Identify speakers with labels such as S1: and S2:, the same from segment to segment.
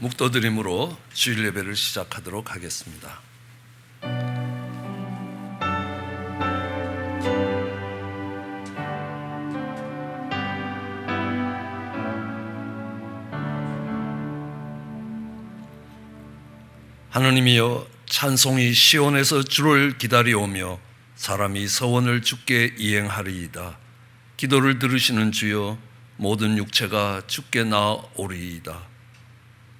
S1: 묵도드림으로 주일 예배를 시작하도록 하겠습니다. 하느님이여, 찬송이 시온에서 주를 기다려오며 사람이 서원을 주께 이행하리이다. 기도를 들으시는 주여, 모든 육체가 주께 나아오리이다.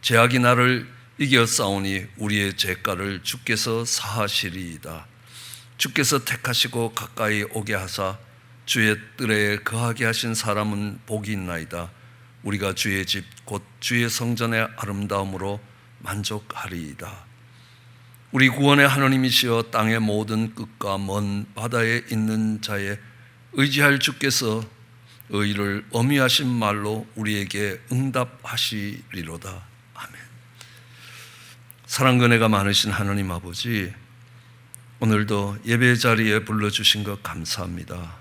S1: 죄악이 나를 이겨 싸우니 우리의 죄가를 주께서 사하시리이다. 주께서 택하시고 가까이 오게 하사 주의 뜰에 거하게 하신 사람은 복이 있나이다. 우리가 주의 집 곧 주의 성전의 아름다움으로 만족하리이다. 우리 구원의 하나님이시여, 땅의 모든 끝과 먼 바다에 있는 자의 의지할 주께서 의를 어미하신 말로 우리에게 응답하시리로다. 아멘. 사랑과 은혜가 많으신 하나님 아버지, 오늘도 예배 자리에 불러주신 것 감사합니다.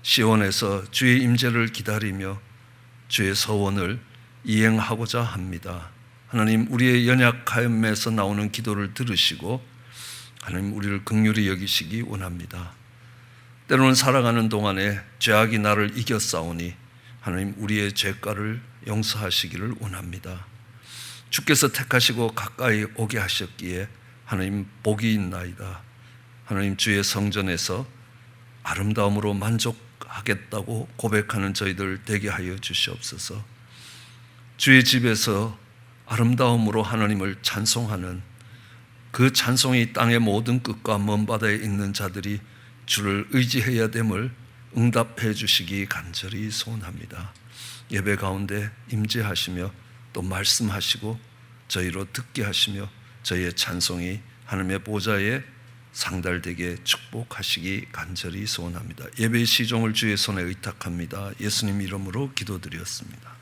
S1: 시온에서 주의 임재를 기다리며 주의 서원을 이행하고자 합니다. 하나님, 우리의 연약함에서 나오는 기도를 들으시고 하나님, 우리를 긍휼히 여기시기 원합니다. 때로는 살아가는 동안에 죄악이 나를 이겨 싸우니 하나님, 우리의 죄가를 용서하시기를 원합니다. 주께서 택하시고 가까이 오게 하셨기에 하나님, 복이 있나이다. 하나님, 주의 성전에서 아름다움으로 만족하겠다고 고백하는 저희들 되게 하여 주시옵소서. 주의 집에서 아름다움으로 하나님을 찬송하는 그 찬송이 땅의 모든 끝과 먼 바다에 있는 자들이 주를 의지해야 됨을 응답해 주시기 간절히 소원합니다. 예배 가운데 임재하시며 또 말씀하시고 저희로 듣게 하시며 저희의 찬송이 하나님의 보좌에 상달되게 축복하시기 간절히 소원합니다. 예배의 시종을 주의 손에 의탁합니다. 예수님 이름으로 기도드렸습니다.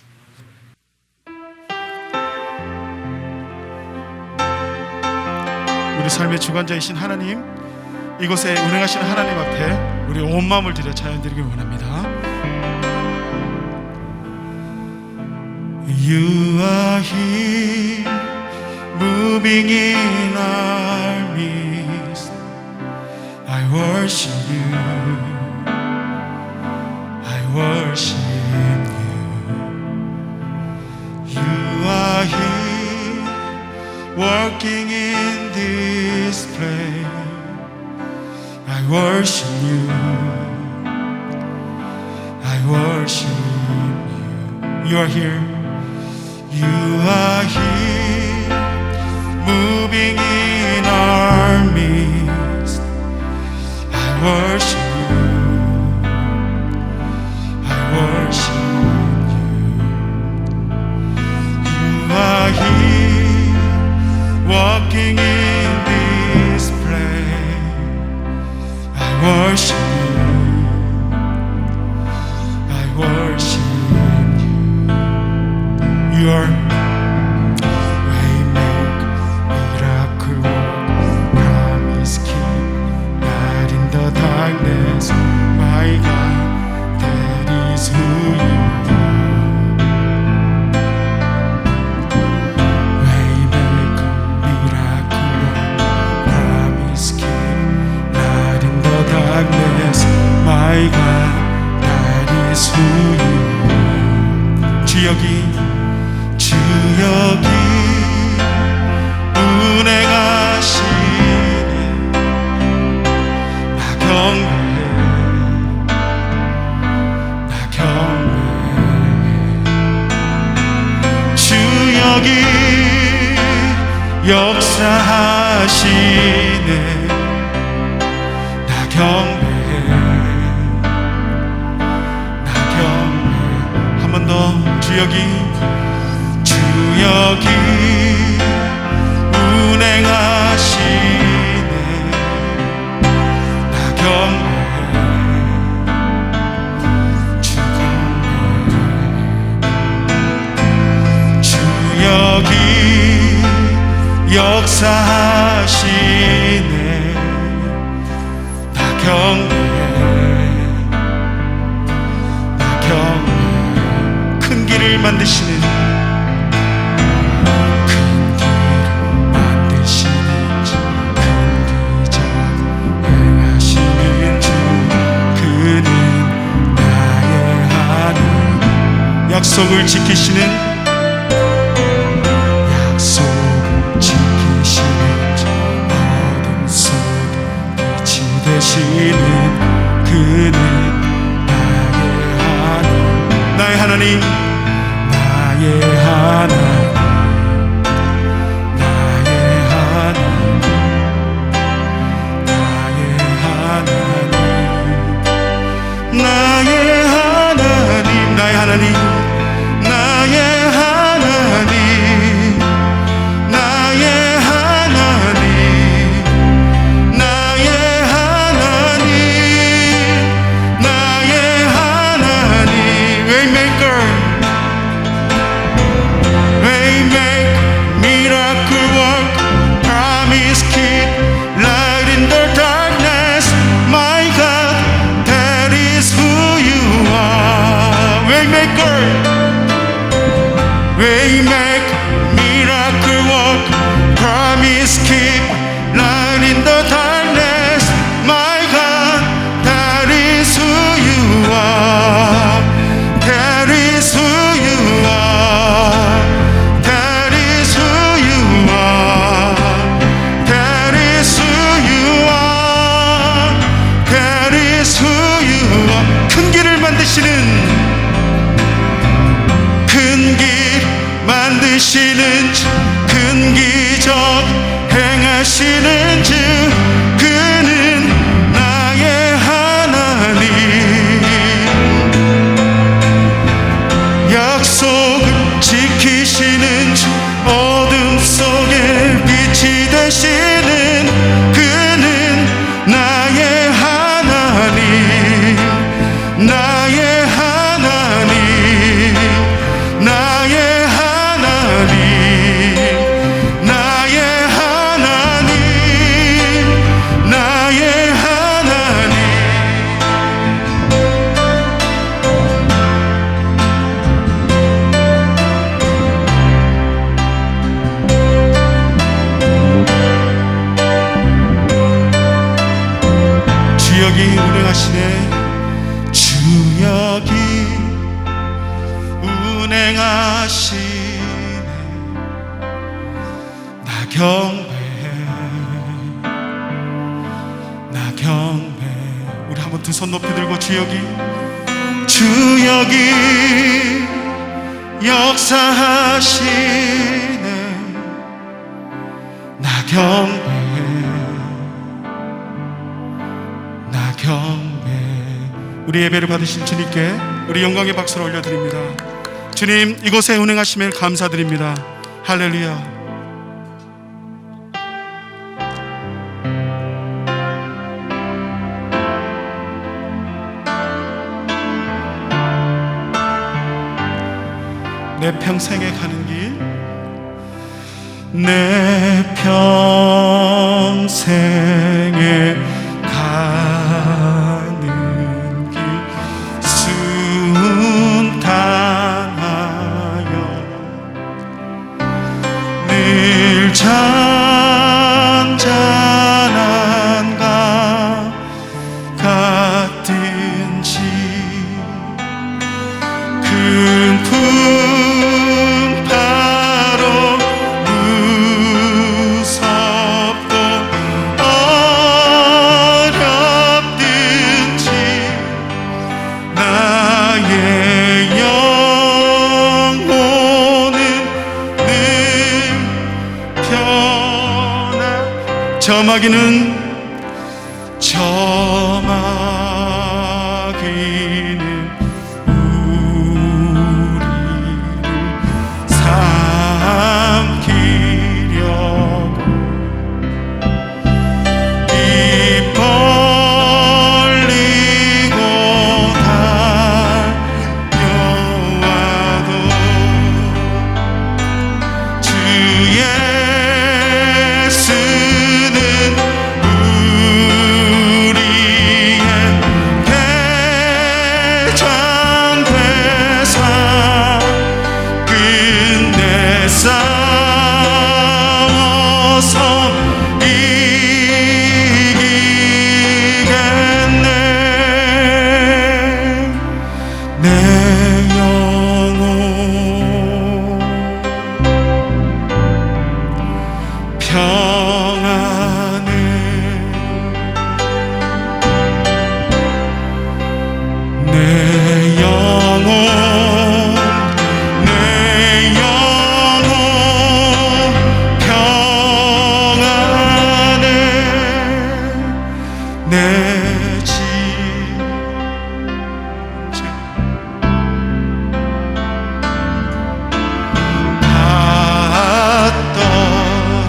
S2: 우리 삶의 주관자이신 하나님, 이곳에 운행하시는 하나님 앞에 우리 온 마음을 들여 찬양드리길 원합니다. You are here, moving in our midst. I worship you, I worship you. You are here, working in this place. I worship you, I worship you. You are here, you are here, moving in our midst. I worship you, I worship you. You are here, walking in this place. I worship you, I worship you. You are waymaker, miracle worker, promise keeper, light in the darkness. My God, that is who you are. Waymaker, miracle worker, promise keeper, light in the darkness. My God, that is who you are. 주 여기 운행하시네. 나 경배해, 나 경배해. 주 여기 역사하시네. 나 경배해, 나 경배해. 한 번 더. 주 여기 운행하시네. 나 경배해, 주 경배해. 주 여기 역사하시네. 나 경배해, 나 경배해. 큰 길을 만드시는 약속을 지키시는 어둠 속 빛이 되시는 그는 나의 하나님, 나의 하나님, 나의 하나님, 나의 하나님, 나의 하나님, 나의 하나님, 나의 하나님, 나의 하나님, 나의 하나님, 나의 하나님. Waymaker, Waymaker, miracle work, promise keep, light in the darkness. My God, that is who you are. Waymaker, Waymaker, miracle work, promise keep, light in the darkness. My God, that is who you are. That is who you are. That is who you are. That is who you are. That is who you are. 큰 길을 만드시는 주, 큰 기적 행하시는 주, 그는 나의 하나님. 약속을 지키시는 주, 어둠 속에 빛이 되시는 그는 나의 하나님. 나의 하나님, 나의 하나님, 나의 하나님, 나의 하나님. 주역이 운행하시네. 주역이 운행하시네. 나 경배. 우리 한번 두 손 높이 들고 주역이 역사하시네. 나 경배. 우리 예배를 받으신 주님께 우리 영광의 박수를 올려드립니다. 주님, 이곳에 운행하심에 감사드립니다. 할렐루야. 내 평생에 가는 길, 내 평생에 가는 길 순탄하여 늘 잔잔한 강 같은지 큰 풍파로 무섭고 어렵든지 나의 영혼은 늘 편한 저마기는 우리를 삼키려고 입 벌리고 달려와도 주 예수는 우리의 대장대사 끝내 싸워서 이기겠네. 내 영혼 평안해 내 영혼 평안해 내 집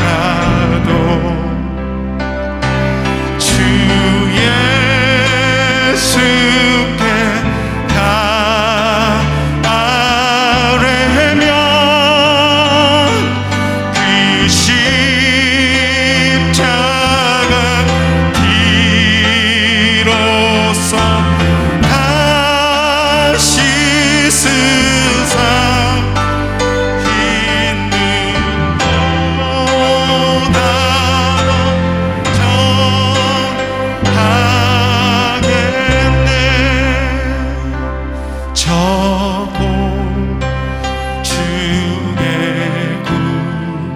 S2: 갔더라도 주 예수께 아뢰면 그 십자가 뒤로서 다시 세상 있는 보다도 정하겠네 저고 주의 구름이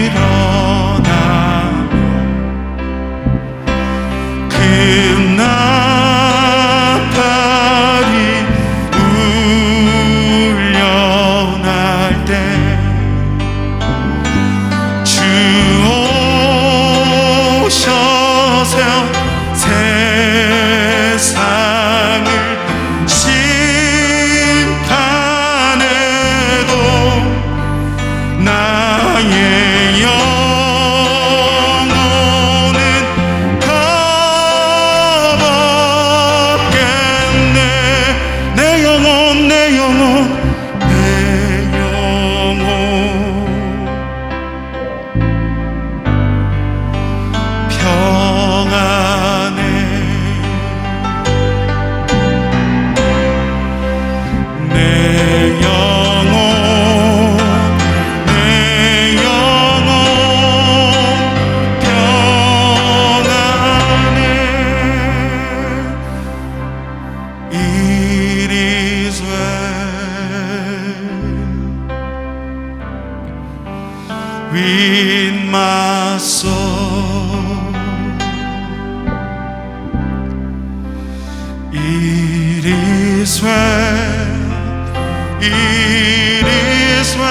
S2: 일어나며 그 나팔이 울려날 때 주 오셔서 세상을 심판해도 나의 영혼은 가볍겠네 내 영혼 평안해 내 영혼 평안해 It is well with my soul It is well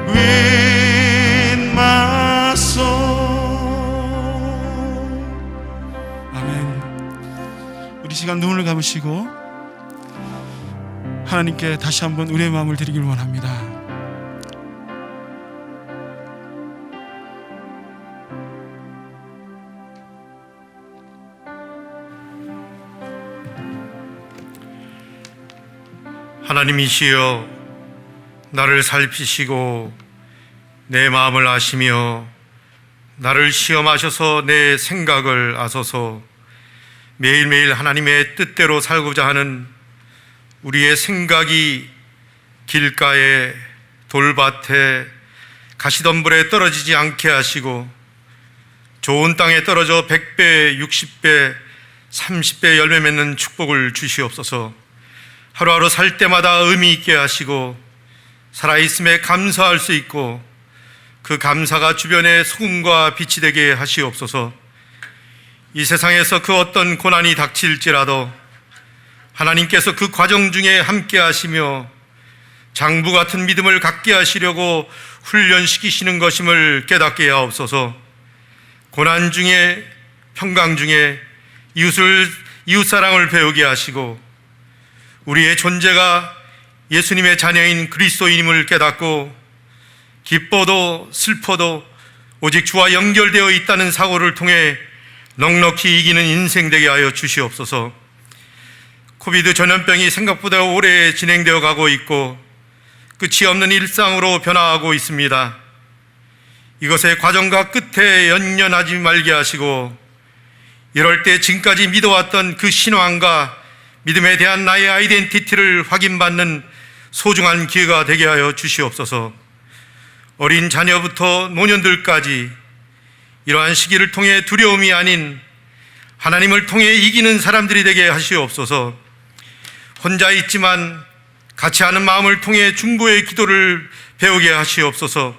S2: with my soul 아멘. 우리 시간 눈을 감으시고 하나님께 다시 한번 우리의 마음을 드리길 원합니다.
S3: 하나님이시여 나를 살피시고 내 마음을 아시며 나를 시험하셔서 내 생각을 아소서 매일매일 하나님의 뜻대로 살고자 하는 우리의 생각이 길가에 돌밭에 가시덤불에 떨어지지 않게 하시고 좋은 땅에 떨어져 100배, 60배, 30배 열매 맺는 축복을 주시옵소서. 하루하루 살 때마다 의미 있게 하시고 살아있음에 감사할 수 있고 그 감사가 주변의 소금과 빛이 되게 하시옵소서. 이 세상에서 그 어떤 고난이 닥칠지라도 하나님께서 그 과정 중에 함께 하시며 장부 같은 믿음을 갖게 하시려고 훈련시키시는 것임을 깨닫게 하옵소서. 고난 중에 평강 중에 이웃사랑을 배우게 하시고 우리의 존재가 예수님의 자녀인 그리스도인임을 깨닫고 기뻐도 슬퍼도 오직 주와 연결되어 있다는 사고를 통해 넉넉히 이기는 인생 되게 하여 주시옵소서. 코비드 전염병이 생각보다 오래 진행되어 가고 있고 끝이 없는 일상으로 변화하고 있습니다. 이것의 과정과 끝에 연연하지 말게 하시고 이럴 때 지금까지 믿어왔던 그 신앙과 믿음에 대한 나의 아이덴티티를 확인받는 소중한 기회가 되게 하여 주시옵소서. 어린 자녀부터 노년들까지 이러한 시기를 통해 두려움이 아닌 하나님을 통해 이기는 사람들이 되게 하시옵소서. 혼자 있지만 같이 하는 마음을 통해 중보의 기도를 배우게 하시옵소서.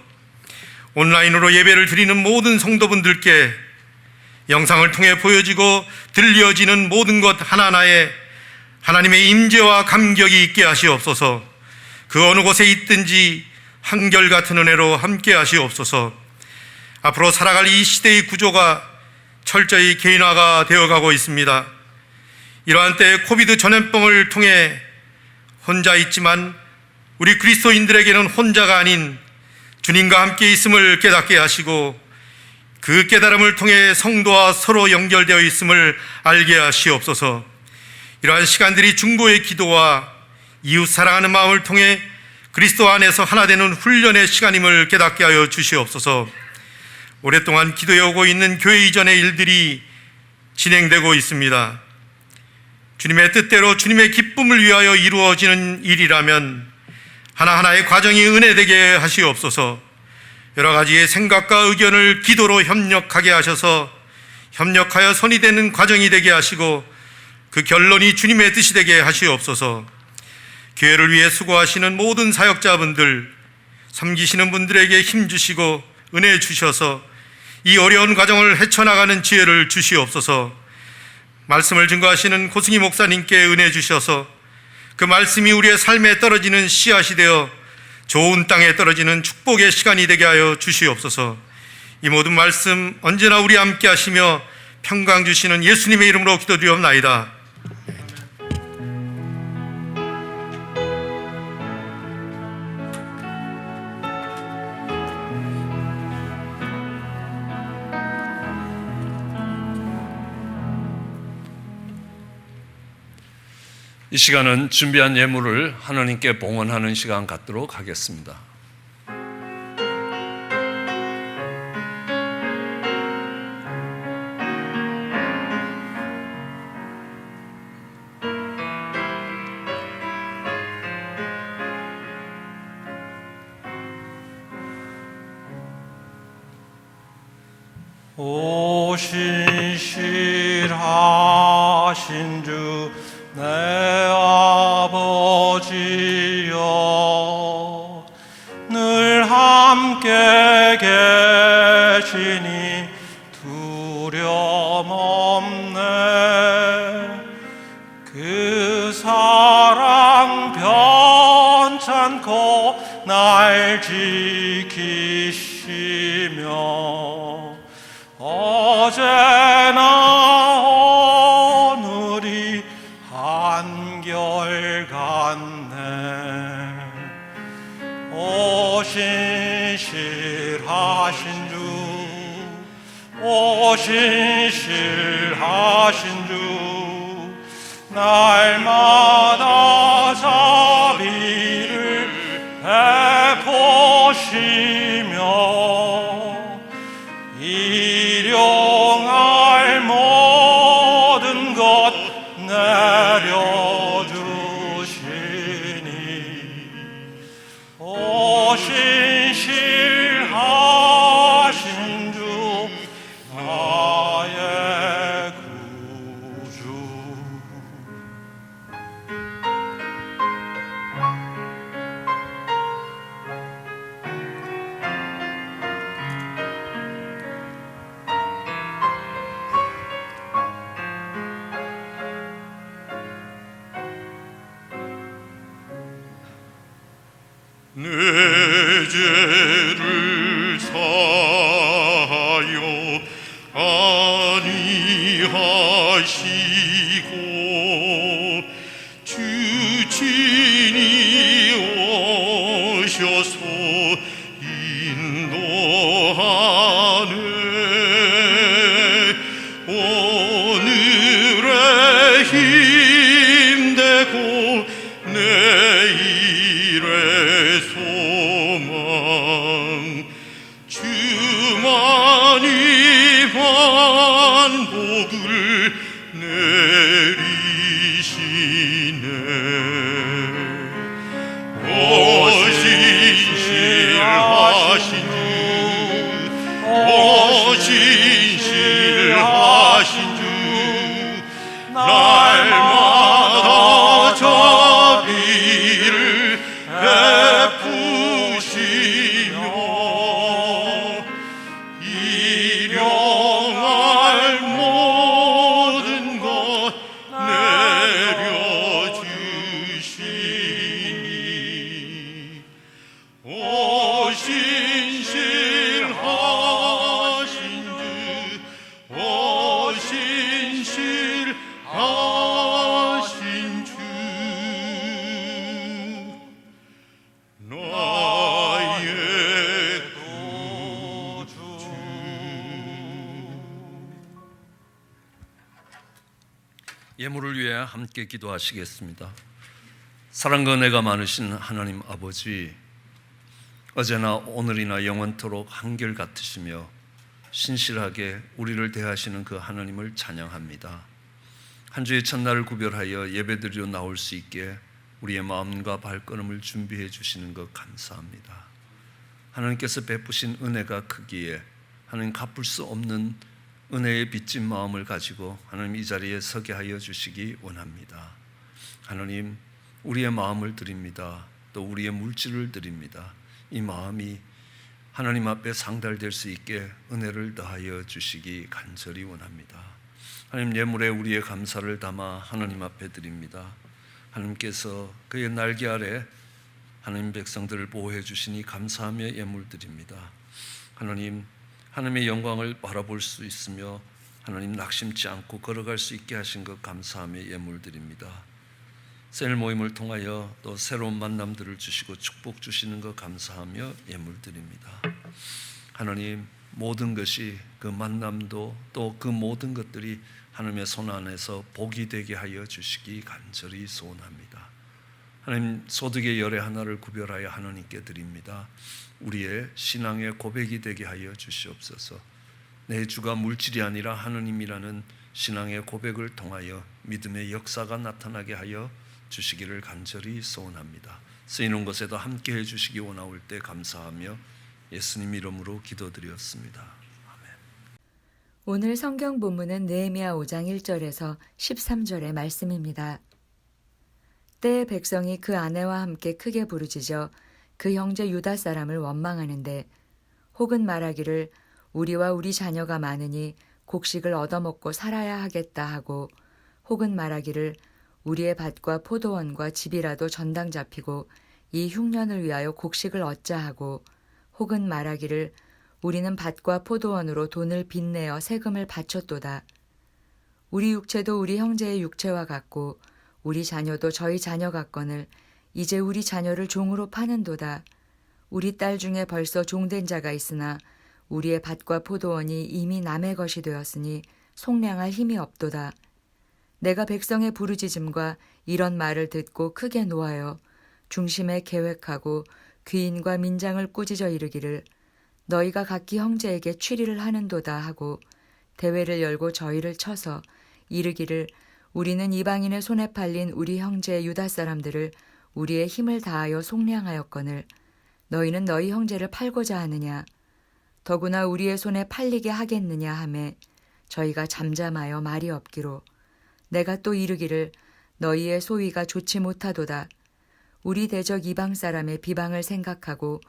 S3: 온라인으로 예배를 드리는 모든 성도분들께 영상을 통해 보여지고 들려지는 모든 것 하나하나에 하나님의 임재와 감격이 있게 하시옵소서. 그 어느 곳에 있든지 한결같은 은혜로 함께 하시옵소서. 앞으로 살아갈 이 시대의 구조가 철저히 개인화가 되어가고 있습니다. 이러한 때에 코비드 전염병을 통해 혼자 있지만 우리 그리스도인들에게는 혼자가 아닌 주님과 함께 있음을 깨닫게 하시고 그 깨달음을 통해 성도와 서로 연결되어 있음을 알게 하시옵소서. 이러한 시간들이 중보의 기도와 이웃 사랑하는 마음을 통해 그리스도 안에서 하나 되는 훈련의 시간임을 깨닫게 하여 주시옵소서. 오랫동안 기도해오고 있는 교회 이전의 일들이 진행되고 있습니다. 주님의 뜻대로 주님의 기쁨을 위하여 이루어지는 일이라면 하나하나의 과정이 은혜되게 하시옵소서. 여러 가지의 생각과 의견을 기도로 협력하게 하셔서 협력하여 손이 되는 과정이 되게 하시고 그 결론이 주님의 뜻이 되게 하시옵소서. 교회를 위해 수고하시는 모든 사역자분들, 섬기시는 분들에게 힘 주시고 은혜 주셔서 이 어려운 과정을 헤쳐나가는 지혜를 주시옵소서. 말씀을 증거하시는 고승희 목사님께 은혜 주셔서 그 말씀이 우리의 삶에 떨어지는 씨앗이 되어 좋은 땅에 떨어지는 축복의 시간이 되게 하여 주시옵소서. 이 모든 말씀 언제나 우리 함께 하시며 평강 주시는 예수님의 이름으로 기도드리옵나이다.
S1: 이 시간은 준비한 예물을 하나님께 봉헌하는 시간 갖도록 하겠습니다.
S4: 오 신실하신 주 내 아버지여, 늘 함께 계시니 두려움 없네. 그 사랑 변찮고 날 지키시며 어제나 오늘이 한결같네. 오 신실하신 주, 오 신실하신 주, 날마다 자비를 베푸시며 일용할 모든 것 내려주시니 오 신실하신 주 나의 구주. 내 죄를 사하여 아니하시고 주 친히 오셔서 인도하네. 오늘의 힘되고 내일의 소망, 주만이 반복을 내리시네. 오 신실하신 주, 오 신실하신 주, 날마다 자비를
S1: 예물을 위해 함께 기도하시겠습니다. 사랑과 은혜가 많으신 하나님 아버지, 어제나 오늘이나 영원토록 한결같으시며 신실하게 우리를 대하시는 그 하나님을 찬양합니다. 한 주의 첫날을 구별하여 예배드리러 나올 수 있게 우리의 마음과 발걸음을 준비해 주시는 것 감사합니다. 하나님께서 베푸신 은혜가 크기에 하나님 갚을 수 없는 은혜의 빚진 마음을 가지고 하나님 이 자리에 서게 하여 주시기 원합니다. 하나님, 우리의 마음을 드립니다. 또 우리의 물질을 드립니다. 이 마음이 하나님 앞에 상달될 수 있게 은혜를 더하여 주시기 간절히 원합니다. 하나님, 예물에 우리의 감사를 담아 하나님 앞에 드립니다. 하나님께서 그의 날개 아래 하나님 백성들을 보호해 주시니 감사하며 예물 드립니다. 하나님, 하나님의 영광을 바라볼 수 있으며 하나님 낙심치 않고 걸어갈 수 있게 하신 것 감사하며 예물 드립니다. 셀 모임을 통하여 또 새로운 만남들을 주시고 축복 주시는 것 감사하며 예물 드립니다. 하나님, 모든 것이 그 만남도 또 그 모든 것들이 하나님의 손 안에서 복이 되게 하여 주시기 간절히 소원합니다. 하나님, 소득의 열의 하나를 구별하여 하나님께 드립니다. 우리의 신앙의 고백이 되게 하여 주시옵소서. 내 주가 물질이 아니라 하느님이라는 신앙의 고백을 통하여 믿음의 역사가 나타나게 하여 주시기를 간절히 소원합니다. 쓰이는 것에도 함께 해주시기 원하올 때 감사하며 예수님 이름으로 기도드렸습니다. 아멘.
S5: 오늘 성경 본문은 느헤미야 5장 1절에서 13절의 말씀입니다. 때에 백성이 그 아내와 함께 크게 부르짖어 그 형제 유다 사람을 원망하는데, 혹은 말하기를 우리와 우리 자녀가 많으니 곡식을 얻어먹고 살아야 하겠다 하고, 혹은 말하기를 우리의 밭과 포도원과 집이라도 전당 잡히고 이 흉년을 위하여 곡식을 얻자 하고, 혹은 말하기를 우리는 밭과 포도원으로 돈을 빚내어 세금을 바쳤도다. 우리 육체도 우리 형제의 육체와 같고 우리 자녀도 저희 자녀 같거늘 이제 우리 자녀를 종으로 파는도다. 우리 딸 중에 벌써 종된 자가 있으나 우리의 밭과 포도원이 이미 남의 것이 되었으니 속량할 힘이 없도다. 내가 백성의 부르짖음과 이런 말을 듣고 크게 노하여 중심에 계획하고 귀인과 민장을 꾸짖어 이르기를 너희가 각기 형제에게 취리를 하는도다 하고, 대회를 열고 저희를 쳐서 이르기를 우리는 이방인의 손에 팔린 우리 형제 유다 사람들을 우리의 힘을 다하여 속량하였거늘 너희는 너희 형제를 팔고자 하느냐? 더구나 우리의 손에 팔리게 하겠느냐 하매 저희가 잠잠하여 말이 없기로, 내가 또 이르기를 너희의 소위가 좋지 못하도다. 우리 대적 이방 사람의 비방을 생각하고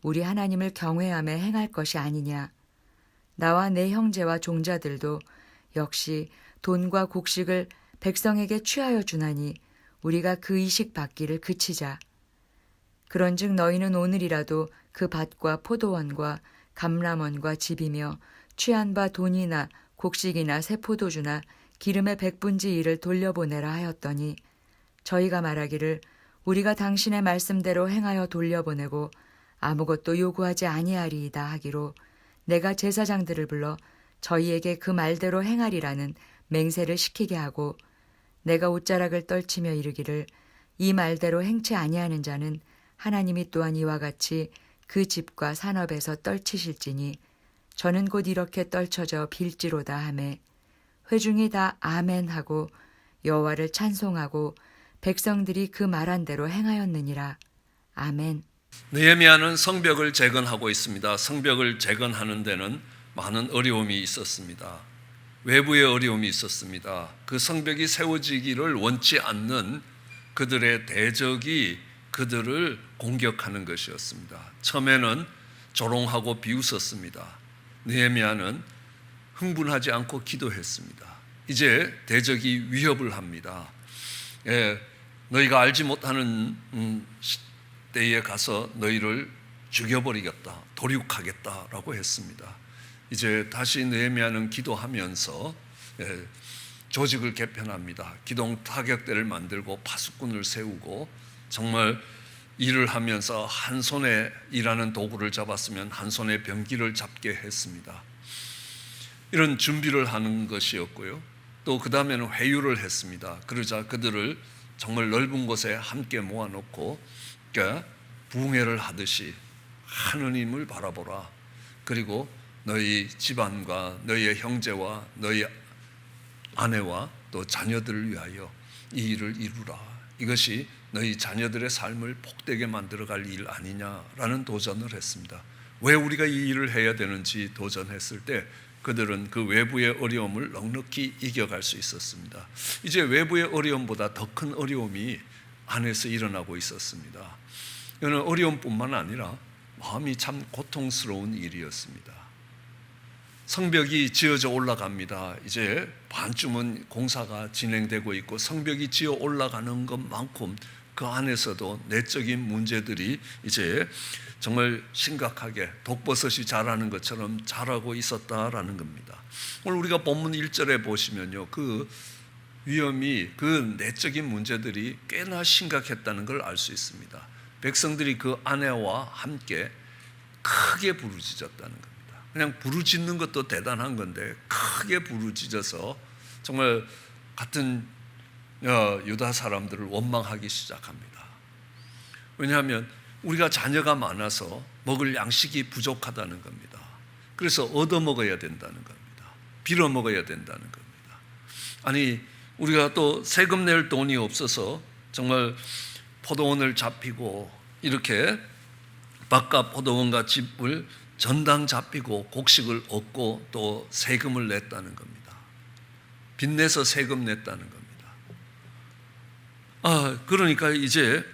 S5: 우리 하나님을 경외하며 행할 것이 아니냐. 나와 내 형제와 종자들도 역시 돈과 곡식을 백성에게 취하여 주나니 우리가 그 이식 받기를 그치자. 그런즉 너희는 오늘이라도 그 밭과 포도원과 감람원과 집이며 취한 바 돈이나 곡식이나 새 포도주나 기름의 백분지 1을 돌려보내라 하였더니, 저희가 말하기를 우리가 당신의 말씀대로 행하여 돌려보내고 아무것도 요구하지 아니하리이다 하기로, 내가 제사장들을 불러 저희에게 그 말대로 행하리라는 맹세를 시키게 하고, 내가 옷자락을 떨치며 이르기를 이 말대로 행치 아니하는 자는 하나님이 또한 이와 같이 그 집과 산업에서 떨치실지니 저는 곧 이렇게 떨쳐져 빌지로다 하매, 회중이 다 아멘 하고 여호와를 찬송하고 백성들이 그 말한 대로 행하였느니라. 아멘.
S1: 느헤미야는 성벽을 재건하고 있습니다. 성벽을 재건하는 데는 많은 어려움이 있었습니다. 외부의 어려움이 있었습니다. 그 성벽이 세워지기를 원치 않는 그들의 대적이 그들을 공격하는 것이었습니다. 처음에는 조롱하고 비웃었습니다. 느헤미야는 흥분하지 않고 기도했습니다. 이제 대적이 위협을 합니다. 너희가 알지 못하는 때에 가서 너희를 죽여버리겠다, 도륙하겠다라고 했습니다. 이제 다시 느헤미야는 기도하면서 조직을 개편합니다. 기동 타격대를 만들고 파수꾼을 세우고 정말 일을 하면서 한 손에 일하는 도구를 잡았으면 한 손에 병기를 잡게 했습니다. 이런 준비를 하는 것이었고요. 또 그 다음에는 회유를 했습니다. 그러자 그들을 정말 넓은 곳에 함께 모아놓고 그러니까 부흥회를 하듯이 하느님을 바라보라. 그리고 너희 집안과 너희의 형제와 너희 아내와 또 자녀들을 위하여 이 일을 이루라. 이것이 너희 자녀들의 삶을 복되게 만들어갈 일 아니냐라는 도전을 했습니다. 왜 우리가 이 일을 해야 되는지 도전했을 때 그들은 그 외부의 어려움을 넉넉히 이겨갈 수 있었습니다. 이제 외부의 어려움보다 더 큰 어려움이 안에서 일어나고 있었습니다. 이는 어려움뿐만 아니라 마음이 참 고통스러운 일이었습니다. 성벽이 지어져 올라갑니다. 이제 반쯤은 공사가 진행되고 있고 성벽이 지어 올라가는 것만큼 그 안에서도 내적인 문제들이 이제 정말 심각하게 독버섯이 자라는 것처럼 자라고 있었다라는 겁니다. 오늘 우리가 본문 1절에 보시면요, 그 위험이, 그 내적인 문제들이 꽤나 심각했다는 걸 알 수 있습니다. 백성들이 그 아내와 함께 크게 부르짖었다는 겁니다. 그냥 부르짖는 것도 대단한 건데 크게 부르짖어서 정말 같은 유다 사람들을 원망하기 시작합니다. 왜냐하면 우리가 자녀가 많아서 먹을 양식이 부족하다는 겁니다. 그래서 얻어먹어야 된다는 겁니다. 빌어먹어야 된다는 겁니다. 아니 우리가 또 세금 낼 돈이 없어서 정말 포도원을 잡히고 이렇게 바깥 포도원과 집을 전당 잡히고 곡식을 얻고 또 세금을 냈다는 겁니다. 빚내서 세금 냈다는 겁니다. 그러니까 이제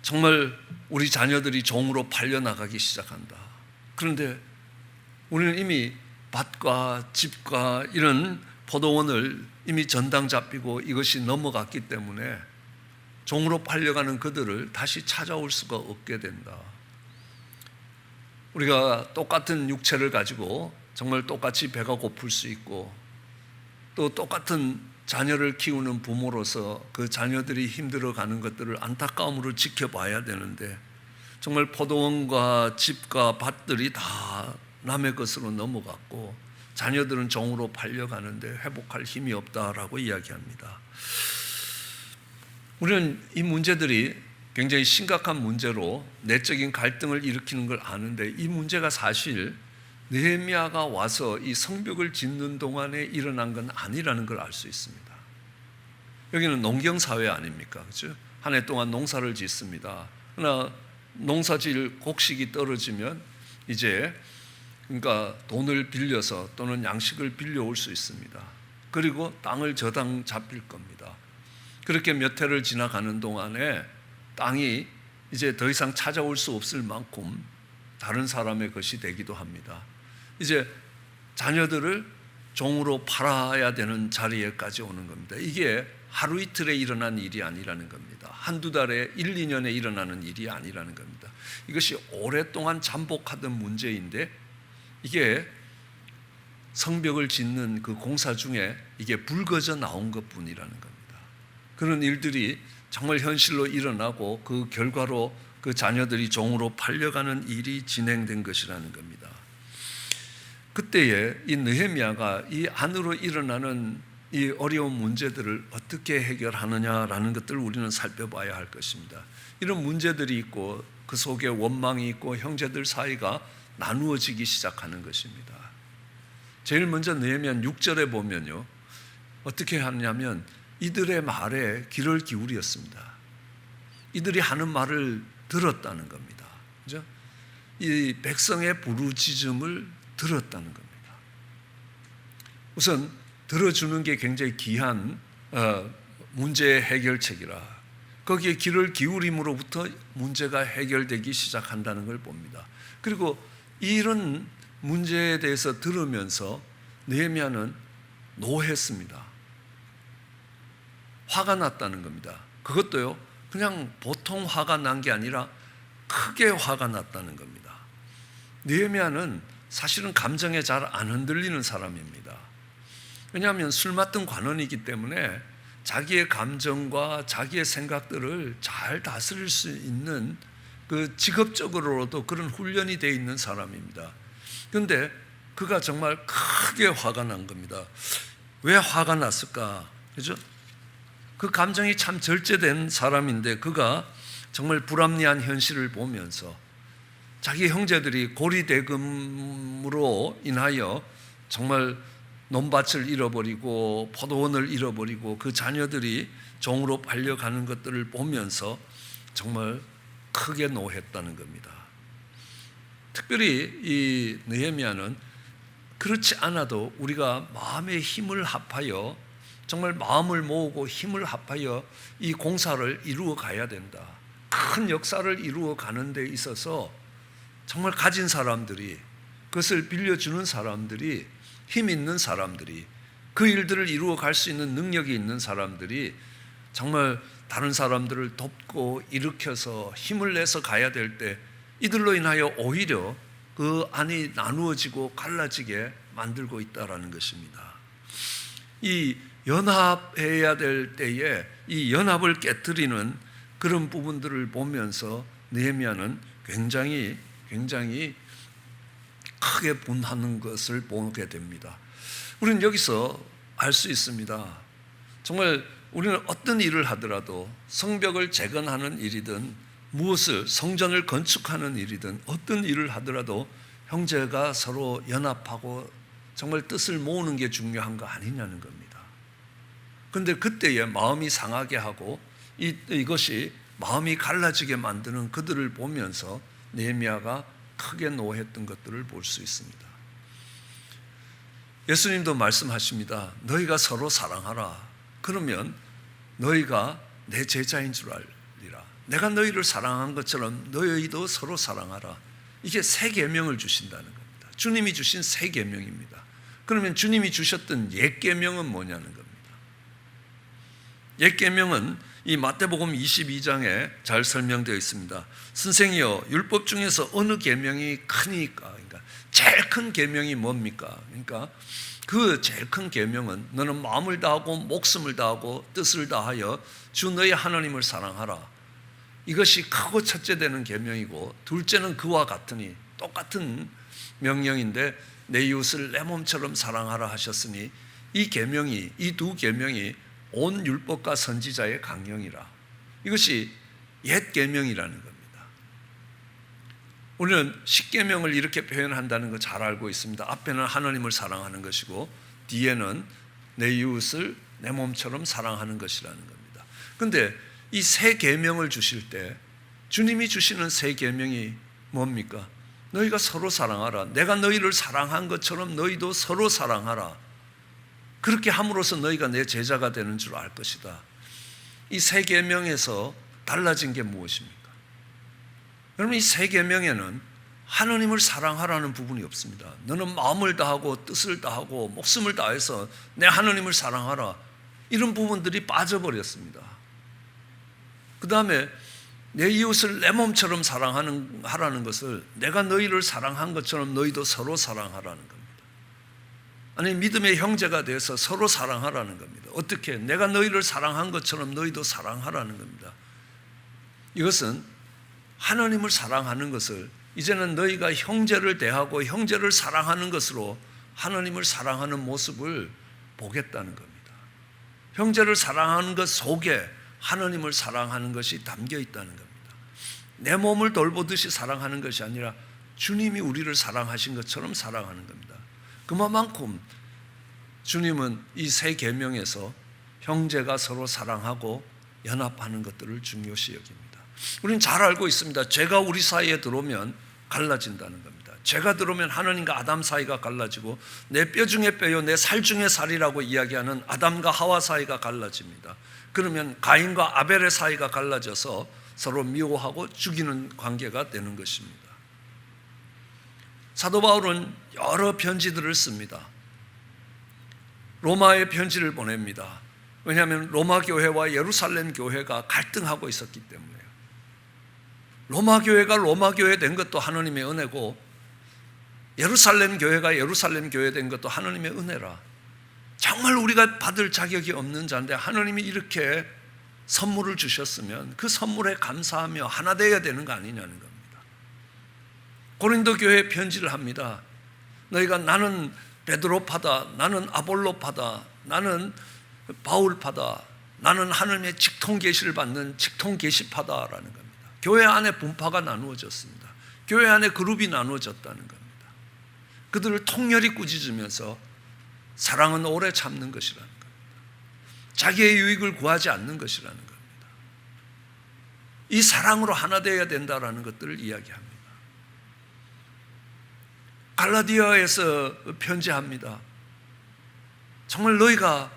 S1: 정말 우리 자녀들이 종으로 팔려나가기 시작한다. 그런데 우리는 이미 밭과 집과 이런 포도원을 이미 전당 잡히고 이것이 넘어갔기 때문에 종으로 팔려가는 그들을 다시 찾아올 수가 없게 된다. 우리가 똑같은 육체를 가지고 정말 똑같이 배가 고플 수 있고 또 똑같은 자녀를 키우는 부모로서 그 자녀들이 힘들어가는 것들을 안타까움으로 지켜봐야 되는데 정말 포도원과 집과 밭들이 다 남의 것으로 넘어갔고 자녀들은 종으로 팔려가는데 회복할 힘이 없다라고 이야기합니다. 우리는 이 문제들이 굉장히 심각한 문제로 내적인 갈등을 일으키는 걸 아는데 이 문제가 사실 느헤미야가 와서 이 성벽을 짓는 동안에 일어난 건 아니라는 걸 알 수 있습니다. 여기는 농경사회 아닙니까? 그렇죠? 한 해 동안 농사를 짓습니다. 그러나 농사질 곡식이 떨어지면 이제 그러니까 돈을 빌려서 또는 양식을 빌려올 수 있습니다. 그리고 땅을 저당 잡힐 겁니다. 그렇게 몇 해를 지나가는 동안에 땅이 이제 더 이상 찾아올 수 없을 만큼 다른 사람의 것이 되기도 합니다. 이제 자녀들을 종으로 팔아야 되는 자리에까지 오는 겁니다. 이게 하루 이틀에 일어난 일이 아니라는 겁니다. 한두 달에 1, 2년에 일어나는 일이 아니라는 겁니다. 이것이 오랫동안 잠복하던 문제인데 이게 성벽을 짓는 그 공사 중에 이게 불거져 나온 것뿐이라는 겁니다. 그런 일들이 정말 현실로 일어나고 그 결과로 그 자녀들이 종으로 팔려가는 일이 진행된 것이라는 겁니다. 그때에 이 느헤미야가 이 안으로 일어나는 이 어려운 문제들을 어떻게 해결하느냐라는 것들을 우리는 살펴봐야 할 것입니다. 이런 문제들이 있고 그 속에 원망이 있고 형제들 사이가 나누어지기 시작하는 것입니다. 제일 먼저 느헤미야 6절에 보면요, 어떻게 하냐면 이들의 말에 귀를 기울였습니다. 이들이 하는 말을 들었다는 겁니다. 그죠? 이 백성의 부르짖음을 들었다는 겁니다. 우선 들어주는 게 굉장히 귀한 문제 해결책이라 거기에 귀를 기울임으로부터 문제가 해결되기 시작한다는 걸 봅니다. 그리고 이런 문제에 대해서 들으면서 느헤미야는 노했습니다. 화가 났다는 겁니다. 그것도요, 그냥 보통 화가 난 게 아니라 크게 화가 났다는 겁니다. 느헤미야는 사실은 감정에 잘 안 흔들리는 사람입니다. 왜냐하면 술 맡은 관원이기 때문에 자기의 감정과 자기의 생각들을 잘 다스릴 수 있는 그 직업적으로도 그런 훈련이 되어 있는 사람입니다. 그런데 그가 정말 크게 화가 난 겁니다. 왜 화가 났을까? 그죠? 그 감정이 참 절제된 사람인데 그가 정말 불합리한 현실을 보면서 자기 형제들이 고리대금으로 인하여 정말 논밭을 잃어버리고 포도원을 잃어버리고 그 자녀들이 종으로 팔려가는 것들을 보면서 정말 크게 노했다는 겁니다. 특별히 이 느헤미야는 그렇지 않아도 우리가 마음의 힘을 합하여 정말 마음을 모으고 힘을 합하여 이 공사를 이루어 가야 된다. 큰 역사를 이루어 가는 데 있어서 정말 가진 사람들이, 그것을 빌려주는 사람들이, 힘 있는 사람들이, 그 일들을 이루어 갈 수 있는 능력이 있는 사람들이 정말 다른 사람들을 돕고 일으켜서 힘을 내서 가야 될 때 이들로 인하여 오히려 그 안이 나누어지고 갈라지게 만들고 있다라는 것입니다. 이 연합해야 될 때에 이 연합을 깨뜨리는 그런 부분들을 보면서 느헤미야는 굉장히 크게 분하는 것을 보게 됩니다. 우리는 여기서 알 수 있습니다. 정말 우리는 어떤 일을 하더라도 성벽을 재건하는 일이든 무엇을 성전을 건축하는 일이든 어떤 일을 하더라도 형제가 서로 연합하고 정말 뜻을 모으는 게 중요한 거 아니냐는 겁니다. 그런데 그때에 마음이 상하게 하고 이것이 마음이 갈라지게 만드는 그들을 보면서 느헤미야가 크게 노했던 것들을 볼 수 있습니다. 예수님도 말씀하십니다. 너희가 서로 사랑하라. 그러면 너희가 내 제자인 줄 알리라. 내가 너희를 사랑한 것처럼 너희도 서로 사랑하라. 이게 새 계명을 주신다는 겁니다. 주님이 주신 새 계명입니다. 그러면 주님이 주셨던 옛 계명은 뭐냐는 겁니다. 옛 계명은 이 마태복음 22장에 잘 설명되어 있습니다. 선생이여, 율법 중에서 어느 계명이 크니까? 그러니까 제일 큰 계명이 뭡니까? 그러니까 그 제일 큰 계명은 너는 마음을 다하고 목숨을 다하고 뜻을 다하여 주 너희 하나님을 사랑하라. 이것이 크고 첫째 되는 계명이고, 둘째는 그와 같으니, 똑같은 명령인데 내 이웃을 내 몸처럼 사랑하라 하셨으니 이 계명이, 이 두 계명이 온 율법과 선지자의 강령이라. 이것이 옛 계명이라는 겁니다. 우리는 십계명을 이렇게 표현한다는 거 잘 알고 있습니다. 앞에는 하나님을 사랑하는 것이고 뒤에는 내 이웃을 내 몸처럼 사랑하는 것이라는 겁니다. 그런데 이 새 계명을 주실 때 주님이 주시는 새 계명이 뭡니까? 너희가 서로 사랑하라. 내가 너희를 사랑한 것처럼 너희도 서로 사랑하라. 그렇게 함으로써 너희가 내 제자가 되는 줄 알 것이다. 이 새 계명에서 달라진 게 무엇입니까? 여러분, 이 새 계명에는 하나님을 사랑하라는 부분이 없습니다. 너는 마음을 다하고 뜻을 다하고 목숨을 다해서 내 하나님을 사랑하라. 이런 부분들이 빠져버렸습니다. 그 다음에 내 이웃을 내 몸처럼 사랑하라는 것을 내가 너희를 사랑한 것처럼 너희도 서로 사랑하라는 겁니다. 아니, 믿음의 형제가 돼서 서로 사랑하라는 겁니다. 어떻게? 내가 너희를 사랑한 것처럼 너희도 사랑하라는 겁니다. 이것은 하나님을 사랑하는 것을 이제는 너희가 형제를 대하고 형제를 사랑하는 것으로 하나님을 사랑하는 모습을 보겠다는 겁니다. 형제를 사랑하는 것 속에 하나님을 사랑하는 것이 담겨 있다는 겁니다. 내 몸을 돌보듯이 사랑하는 것이 아니라 주님이 우리를 사랑하신 것처럼 사랑하는 겁니다. 그만큼 주님은 이 새 계명에서 형제가 서로 사랑하고 연합하는 것들을 중요시 여깁니다. 우리는 잘 알고 있습니다. 죄가 우리 사이에 들어오면 갈라진다는 겁니다. 죄가 들어오면 하나님과 아담 사이가 갈라지고 내 뼈 중에 뼈요 내 살 중에 살이라고 이야기하는 아담과 하와 사이가 갈라집니다. 그러면 가인과 아벨의 사이가 갈라져서 서로 미워하고 죽이는 관계가 되는 것입니다. 사도 바울은 여러 편지들을 씁니다. 로마에 편지를 보냅니다. 왜냐하면 로마 교회와 예루살렘 교회가 갈등하고 있었기 때문에요. 로마 교회가 로마 교회 된 것도 하나님의 은혜고 예루살렘 교회가 예루살렘 교회 된 것도 하나님의 은혜라. 정말 우리가 받을 자격이 없는 자인데 하나님이 이렇게 선물을 주셨으면 그 선물에 감사하며 하나 되어야 되는 거 아니냐는 겁니다. 고린도 교회에 편지를 합니다. 너희가 나는 베드로파다, 나는 아볼로파다, 나는 바울파다. 나는 하나님의 직통 계시를 받는 직통 계시파다라는 겁니다. 교회 안에 분파가 나누어졌습니다. 교회 안에 그룹이 나누어졌다는 겁니다. 그들을 통렬히 꾸짖으면서 사랑은 오래 참는 것이라는 겁니다. 자기의 유익을 구하지 않는 것이라는 겁니다. 이 사랑으로 하나 되어야 된다라는 것들을 이야기합니다. 갈라디아에서 편지합니다. 정말 너희가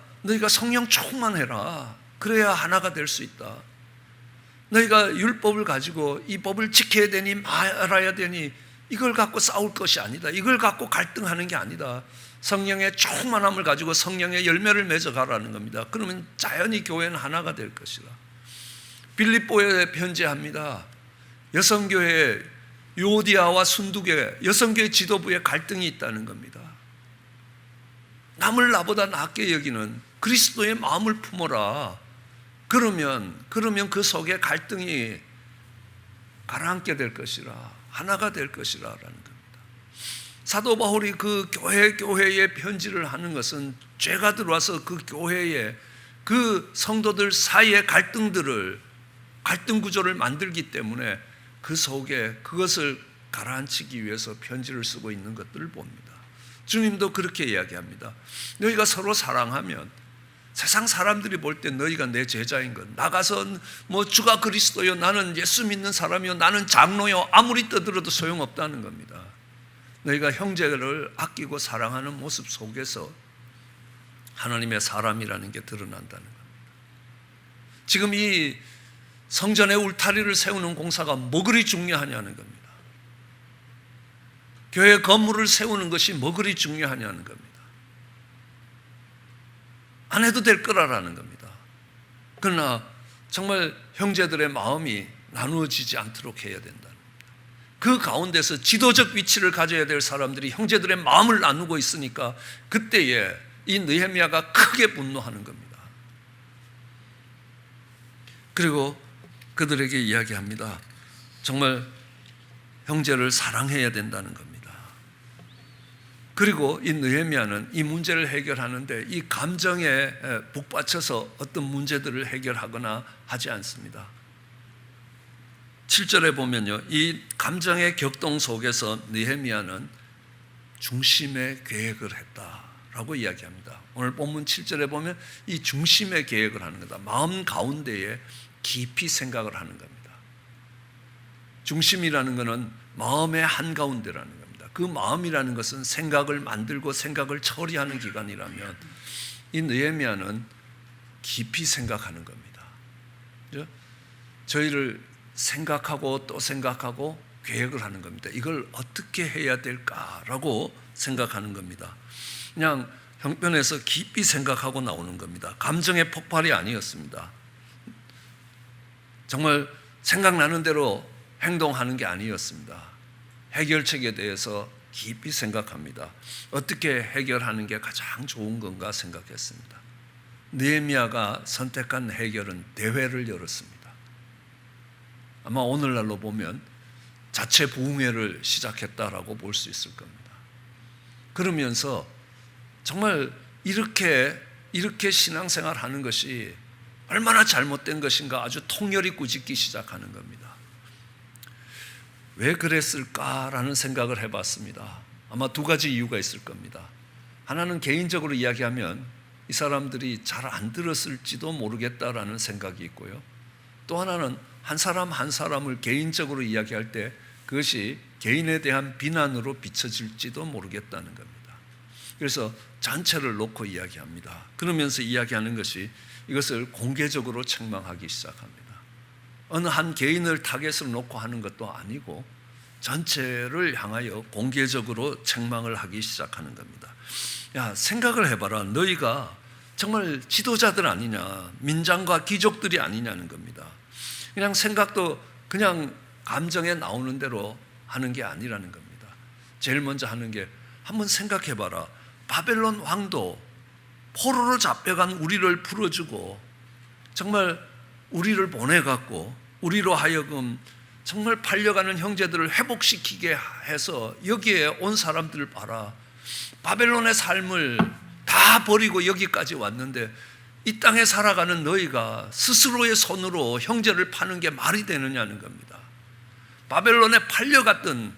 S1: 성령 충만해라. 그래야 하나가 될 수 있다. 너희가 율법을 가지고 이 법을 지켜야 되니 말아야 되니 이걸 갖고 싸울 것이 아니다. 이걸 갖고 갈등하는 게 아니다. 성령의 충만함을 가지고 성령의 열매를 맺어가라는 겁니다. 그러면 자연히 교회는 하나가 될 것이라. 빌립보에 편지합니다. 여성교회 요디아와 순두교회, 여성교회 지도부에 갈등이 있다는 겁니다. 남을 나보다 낫게 여기는 그리스도의 마음을 품어라. 그러면 그 속에 갈등이 가라앉게 될 것이라, 하나가 될 것이라라는 겁니다. 사도 바울이 그 교회에 편지를 하는 것은 죄가 들어와서 그 교회에 그 성도들 사이의 갈등 구조를 만들기 때문에 그 속에 그것을 가라앉히기 위해서 편지를 쓰고 있는 것들을 봅니다. 주님도 그렇게 이야기합니다. 너희가 서로 사랑하면 세상 사람들이 볼 때 너희가 내 제자인 것, 나가서 뭐 주가 그리스도요, 나는 예수 믿는 사람이요, 나는 장로요, 아무리 떠들어도 소용없다는 겁니다. 너희가 형제를 아끼고 사랑하는 모습 속에서 하나님의 사람이라는 게 드러난다는 겁니다. 지금 이 성전의 울타리를 세우는 공사가 뭐 그리 중요하냐는 겁니다. 교회 건물을 세우는 것이 뭐 그리 중요하냐는 겁니다. 안 해도 될 거라는 겁니다. 그러나 정말 형제들의 마음이 나누어지지 않도록 해야 된다는 겁니다. 그 가운데서 지도적 위치를 가져야 될 사람들이 형제들의 마음을 나누고 있으니까 그때에 이 느헤미야가 크게 분노하는 겁니다. 그리고 그들에게 이야기합니다. 정말 형제를 사랑해야 된다는 겁니다. 그리고 이 느헤미야는 이 문제를 해결하는데 이 감정에 북받쳐서 어떤 문제들을 해결하거나 하지 않습니다. 7절에 보면요, 이 감정의 격동 속에서 느헤미야는 중심의 계획을 했다라고 이야기합니다. 오늘 본문 7절에 보면 이 중심의 계획을 하는 거다. 마음 가운데에 깊이 생각을 하는 겁니다. 중심이라는 것은 마음의 한가운데라는 겁니다. 그 마음이라는 것은 생각을 만들고 생각을 처리하는 기관이라면 이 느헤미야는 깊이 생각하는 겁니다. 그렇죠? 저희를 생각하고 또 생각하고 계획을 하는 겁니다. 이걸 어떻게 해야 될까라고 생각하는 겁니다. 그냥 형편에서 깊이 생각하고 나오는 겁니다. 감정의 폭발이 아니었습니다. 정말 생각나는 대로 행동하는 게 아니었습니다. 해결책에 대해서 깊이 생각합니다. 어떻게 해결하는 게 가장 좋은 건가 생각했습니다. 느헤미야가 선택한 해결은 대회를 열었습니다. 아마 오늘날로 보면 자체 부흥회를 시작했다라고 볼 수 있을 겁니다. 그러면서 정말 이렇게 신앙생활 하는 것이 얼마나 잘못된 것인가 아주 통렬히 꾸짖기 시작하는 겁니다. 왜 그랬을까라는 생각을 해봤습니다. 아마 두 가지 이유가 있을 겁니다. 하나는 개인적으로 이야기하면 이 사람들이 잘 안 들었을지도 모르겠다라는 생각이 있고요. 또 하나는 한 사람 한 사람을 개인적으로 이야기할 때 그것이 개인에 대한 비난으로 비춰질지도 모르겠다는 겁니다. 그래서 전체를 놓고 이야기합니다. 그러면서 이야기하는 것이 이것을 공개적으로 책망하기 시작합니다. 어느 한 개인을 타겟으로 놓고 하는 것도 아니고 전체를 향하여 공개적으로 책망을 하기 시작하는 겁니다. 야, 생각을 해봐라. 너희가 정말 지도자들 아니냐, 민장과 귀족들이 아니냐는 겁니다. 그냥 생각도 그냥 감정에 나오는 대로 하는 게 아니라는 겁니다. 제일 먼저 하는 게 한번 생각해봐라. 바벨론 왕도 포로로 잡혀간 우리를 풀어주고 정말 우리를 보내갖고 우리로 하여금 정말 팔려가는 형제들을 회복시키게 해서 여기에 온 사람들을 봐라. 바벨론의 삶을 다 버리고 여기까지 왔는데 이 땅에 살아가는 너희가 스스로의 손으로 형제를 파는 게 말이 되느냐는 겁니다. 바벨론에 팔려갔던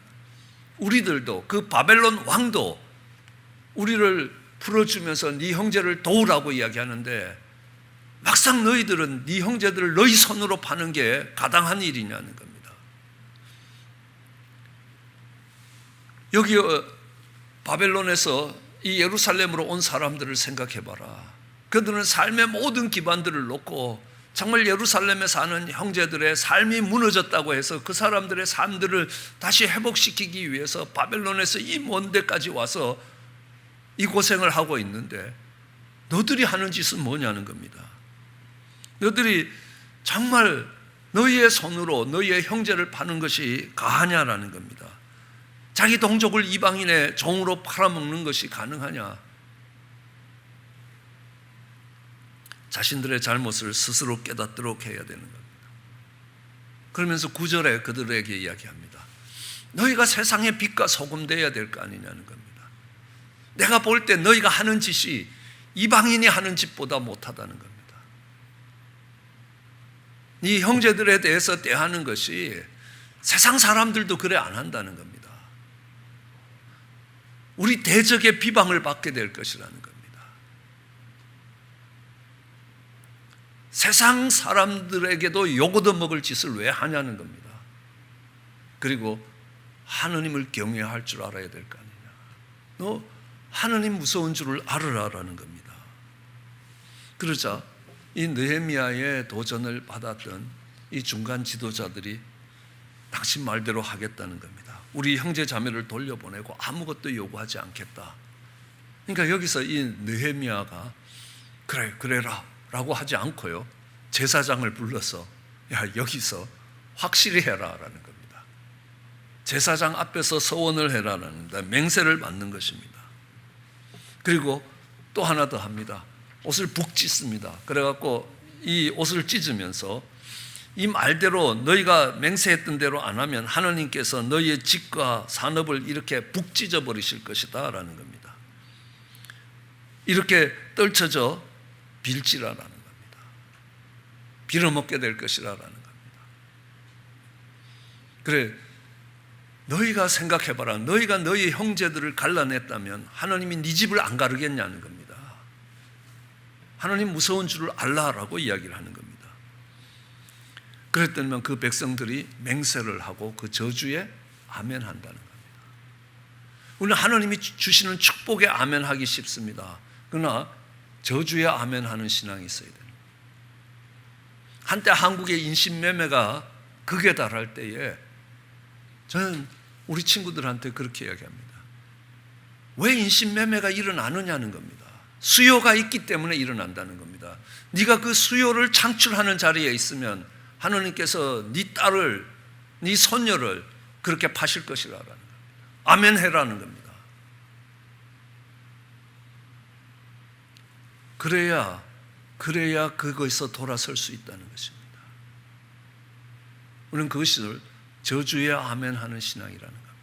S1: 우리들도, 그 바벨론 왕도 우리를 풀어주면서 네 형제를 도우라고 이야기하는데, 막상 너희들은 네 형제들을 너희 손으로 파는 게 가당한 일이냐는 겁니다. 여기 바벨론에서 이 예루살렘으로 온 사람들을 생각해봐라. 그들은 삶의 모든 기반들을 놓고 정말 예루살렘에 사는 형제들의 삶이 무너졌다고 해서 그 사람들의 삶들을 다시 회복시키기 위해서 바벨론에서 이 먼 데까지 와서 이 고생을 하고 있는데, 너들이 하는 짓은 뭐냐는 겁니다. 너들이 정말 너희의 손으로 너희의 형제를 파는 것이 가하냐라는 겁니다. 자기 동족을 이방인의 종으로 팔아먹는 것이 가능하냐? 자신들의 잘못을 스스로 깨닫도록 해야 되는 겁니다. 그러면서 9절에 그들에게 이야기합니다. 너희가 세상의 빛과 소금 되어야 될 거 아니냐는 겁니다. 내가 볼 때 너희가 하는 짓이 이방인이 하는 짓보다 못하다는 겁니다. 이 형제들에 대해서 대하는 것이 세상 사람들도 그래 안 한다는 겁니다. 우리 대적의 비방을 받게 될 것이라는 겁니다. 세상 사람들에게도 욕 얻어먹을 짓을 왜 하냐는 겁니다. 그리고 하느님을 경외할 줄 알아야 될 거 아니냐. 너 하느님 무서운 줄을 알으라라는 겁니다. 그러자 이 느헤미야의 도전을 받았던 이 중간 지도자들이 당신 말대로 하겠다는 겁니다. 우리 형제 자매를 돌려보내고 아무것도 요구하지 않겠다. 그러니까 여기서 이 느헤미야가 그래라 라고 하지 않고요, 제사장을 불러서 야, 여기서 확실히 해라라는 겁니다. 제사장 앞에서 서원을 해라라는 겁니다. 맹세를 받는 것입니다. 그리고 또 하나 더 합니다. 옷을 북 찢습니다. 그래갖고 이 옷을 찢으면서 이 말대로 너희가 맹세했던 대로 안 하면 하나님께서 너희의 집과 산업을 이렇게 북 찢어 버리실 것이다 라는 겁니다. 이렇게 떨쳐져 빌지라라는 겁니다. 빌어먹게 될 것이라라는 겁니다. 그래, 너희가 생각해봐라. 너희가 너희 형제들을 갈라냈다면 하나님이 네 집을 안 가르겠냐는 겁니다. 하나님 무서운 줄을 알라라고 이야기를 하는 겁니다. 그랬더니 그 백성들이 맹세를 하고 그 저주에 아멘한다는 겁니다. 우리는 하나님이 주시는 축복에 아멘하기 쉽습니다. 그러나 저주에 아멘하는 신앙이 있어야 됩니다. 한때 한국의 인신매매가 극에 달할 때에 저는 우리 친구들한테 그렇게 이야기합니다. 왜 인신매매가 일어나느냐는 겁니다. 수요가 있기 때문에 일어난다는 겁니다. 네가 그 수요를 창출하는 자리에 있으면 하나님께서 네 딸을, 네 손녀를 그렇게 파실 것이라는 겁니다. 아멘 해라는 겁니다. 그래야 그것에서 돌아설 수 있다는 것입니다. 우리는 그것을 저주에 아멘 하는 신앙이라는 겁니다.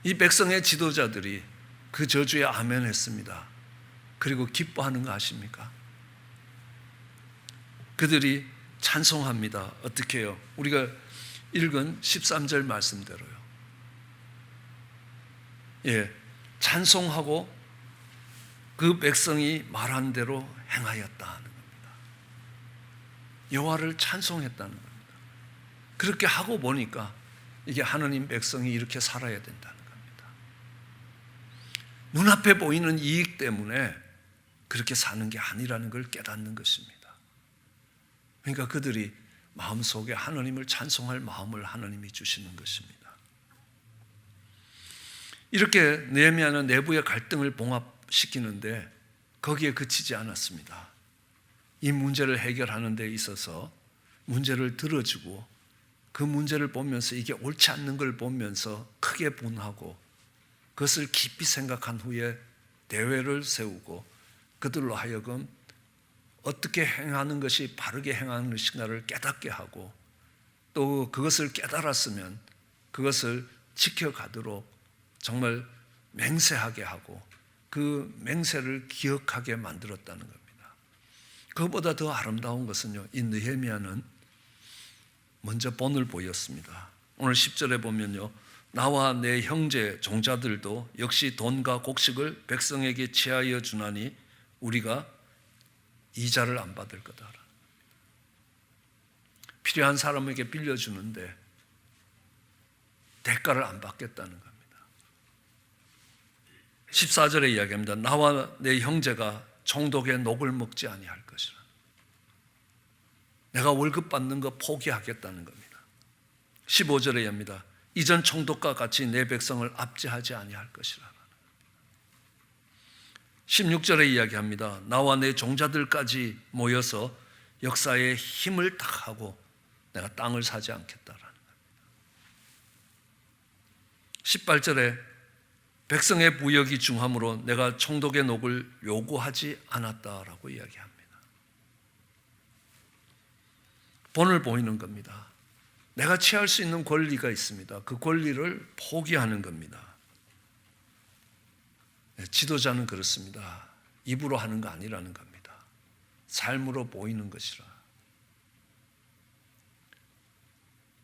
S1: 이 백성의 지도자들이 그 저주에 아멘 했습니다. 그리고 기뻐하는 거 아십니까? 그들이 찬송합니다. 어떻게 해요? 우리가 읽은 13절 말씀대로요. 예, 찬송하고 그 백성이 말한 대로 행하였다 하는 겁니다. 여호와를 찬송했다는 겁니다. 그렇게 하고 보니까 이게 하나님 백성이 이렇게 살아야 된다는 겁니다. 눈앞에 보이는 이익 때문에 그렇게 사는 게 아니라는 걸 깨닫는 것입니다. 그러니까 그들이 마음속에 하나님을 찬송할 마음을 하나님이 주시는 것입니다. 이렇게 느헤미야는 내부의 갈등을 봉합시키는데 거기에 그치지 않았습니다. 이 문제를 해결하는 데 있어서 문제를 들어주고 그 문제를 보면서 이게 옳지 않는 걸 보면서 크게 분하고 그것을 깊이 생각한 후에 대회를 세우고 그들로 하여금 어떻게 행하는 것이 바르게 행하는 것인가를 깨닫게 하고 또 그것을 깨달았으면 그것을 지켜가도록 정말 맹세하게 하고 그 맹세를 기억하게 만들었다는 겁니다. 그것보다 더 아름다운 것은요, 이 느헤미야는 먼저 본을 보였습니다. 오늘 10절에 보면요, 나와 내 형제 종자들도 역시 돈과 곡식을 백성에게 취하여 주나니 우리가 이자를 안 받을 거다. 필요한 사람에게 빌려주는데 대가를 안 받겠다는 겁니다. 14절에 이야기합니다. 나와 내 형제가 총독의 녹을 먹지 아니할 것이라. 내가 월급 받는 거 포기하겠다는 겁니다. 15절에 합니다. 이전 총독과 같이 내 백성을 압제하지 아니할 것이라. 16절에 이야기합니다. 나와 내 종자들까지 모여서 역사에 힘을 딱 하고 내가 땅을 사지 않겠다라는 겁니다. 18절에 백성의 부역이 중함으로 내가 총독의 녹을 요구하지 않았다라고 이야기합니다. 본을 보이는 겁니다. 내가 취할 수 있는 권리가 있습니다. 그 권리를 포기하는 겁니다. 지도자는 그렇습니다. 입으로 하는 거 아니라는 겁니다. 삶으로 보이는 것이라.